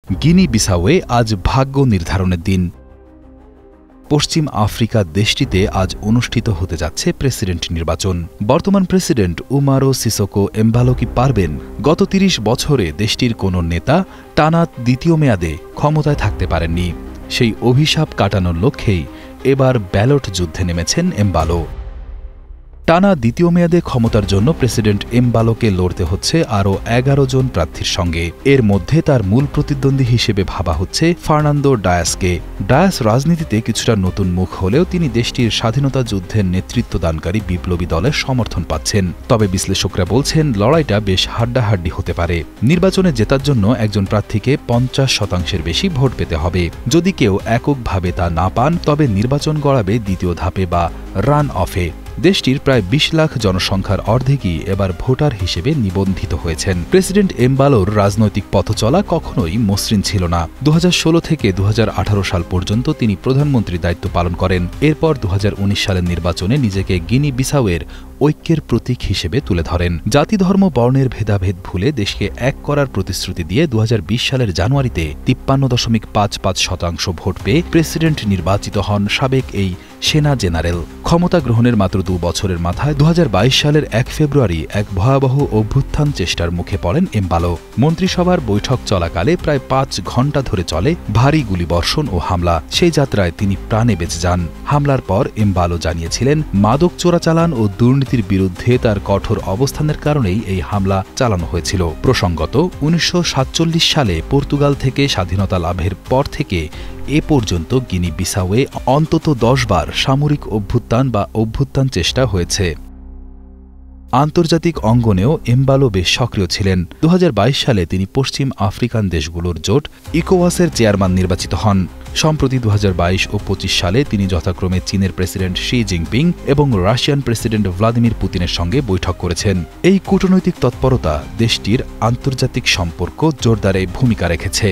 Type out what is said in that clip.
গিনি বিসাওয়ে আজ ভাগ্য নির্ধারণের দিন। পশ্চিম আফ্রিকা দেশটিতে আজ অনুষ্ঠিত হতে যাচ্ছে প্রেসিডেন্ট নির্বাচন। বর্তমান প্রেসিডেন্ট উমারো সিসোকো এমবালো কি পারবেন গত ৩০ বছরে দেশটির কোনো নেতা টানা দ্বিতীয় মেয়াদে ক্ষমতায় থাকতে পারেননি? সেই অভিশাপ কাটানোর লক্ষ্যেই এবার ব্যালট যুদ্ধে নেমেছেন এমবালো। টানা দ্বিতীয় মেয়াদে ক্ষমতার জন্য প্রেসিডেন্ট এমবালোকে লড়তে হচ্ছে আরও ১১ জন প্রার্থীর সঙ্গে। এর মধ্যে তার মূল প্রতিদ্বন্দ্বী হিসেবে ভাবা হচ্ছে ফার্নান্দো ডায়াসকে। ডায়াস রাজনীতিতে কিছুটা নতুন মুখ হলেও তিনি দেশটির স্বাধীনতা যুদ্ধের নেতৃত্বদানকারী বিপ্লবী দলের সমর্থন পাচ্ছেন। তবে বিশ্লেষকরা বলছেন লড়াইটা বেশ হাড্ডাহাড্ডি হতে পারে। নির্বাচনে জেতার জন্য একজন প্রার্থীকে ৫০% বেশি ভোট পেতে হবে। যদি কেউ এককভাবে তা না পান তবে নির্বাচন গড়াবে দ্বিতীয় ধাপে বা রান অফে। দেশটির প্রায় ২০ লাখ জনসংখ্যার অর্ধেকই এবার ভোটার হিসেবে নিবন্ধিত হয়েছেন। প্রেসিডেন্ট এমবালোর রাজনৈতিক পথচলা কখনোই মসৃণ ছিল না। ২০১৬ থেকে ২০১৮ সাল পর্যন্ত তিনি প্রধানমন্ত্রীর দায়িত্ব পালন করেন। এরপর ২০১৯ সালের নির্বাচনে নিজেকে গিনি বিসাওয়ের ঐক্যের প্রতীক হিসেবে তুলে ধরেন। জাতি ধর্ম বর্ণের ভেদাভেদ ভুলে দেশকে এক করার প্রতিশ্রুতি দিয়ে ২০২০ সালের জানুয়ারিতে ৫৩.৫৫% ভোট পেয়ে প্রেসিডেন্ট নির্বাচিত হন সাবেক এই সেনা জেনারেল। ক্ষমতা গ্রহণের মাত্র ২ বছরের মাথায় ২০২২ সালের ১ ফেব্রুয়ারি এক ভয়াবহ অভ্যুত্থান চেষ্টার মুখে পড়েন এমবালো। মন্ত্রিসভার বৈঠক চলাকালে প্রায় ৫ ঘণ্টা ধরে চলে ভারী গুলিবর্ষণ ও হামলা। সেই যাত্রায় তিনি প্রাণে বেঁচে যান। হামলার পর এমবালো জানিয়েছিলেন মাদক চোরাচালান ও দুর্নীতির বিরুদ্ধে তার কঠোর অবস্থানের কারণেই এই হামলা চালানো হয়েছিল। প্রসঙ্গত ১৯৪৭ সালে পর্তুগাল থেকে স্বাধীনতা লাভের পর থেকে এ পর্যন্ত গিনি বিসাওয়ে অন্তত ১০ বার সামরিক অভ্যুত্থান বা অভ্যুত্থান চেষ্টা হয়েছে। আন্তর্জাতিক অঙ্গনেও এমবালো বেশ সক্রিয় ছিলেন। ২০২২ সালে তিনি পশ্চিম আফ্রিকান দেশগুলোর জোট ইকোওয়াসের চেয়ারম্যান নির্বাচিত হন। সম্প্রতি ২০২২ ও ২৫ সালে তিনি যথাক্রমে চীনের প্রেসিডেন্ট শি জিনপিং এবং রাশিয়ান প্রেসিডেন্ট ভ্লাদিমির পুতিনের সঙ্গে বৈঠক করেছেন। এই কূটনৈতিক তৎপরতা দেশটির আন্তর্জাতিক সম্পর্ক জোরদারে ভূমিকা রেখেছে।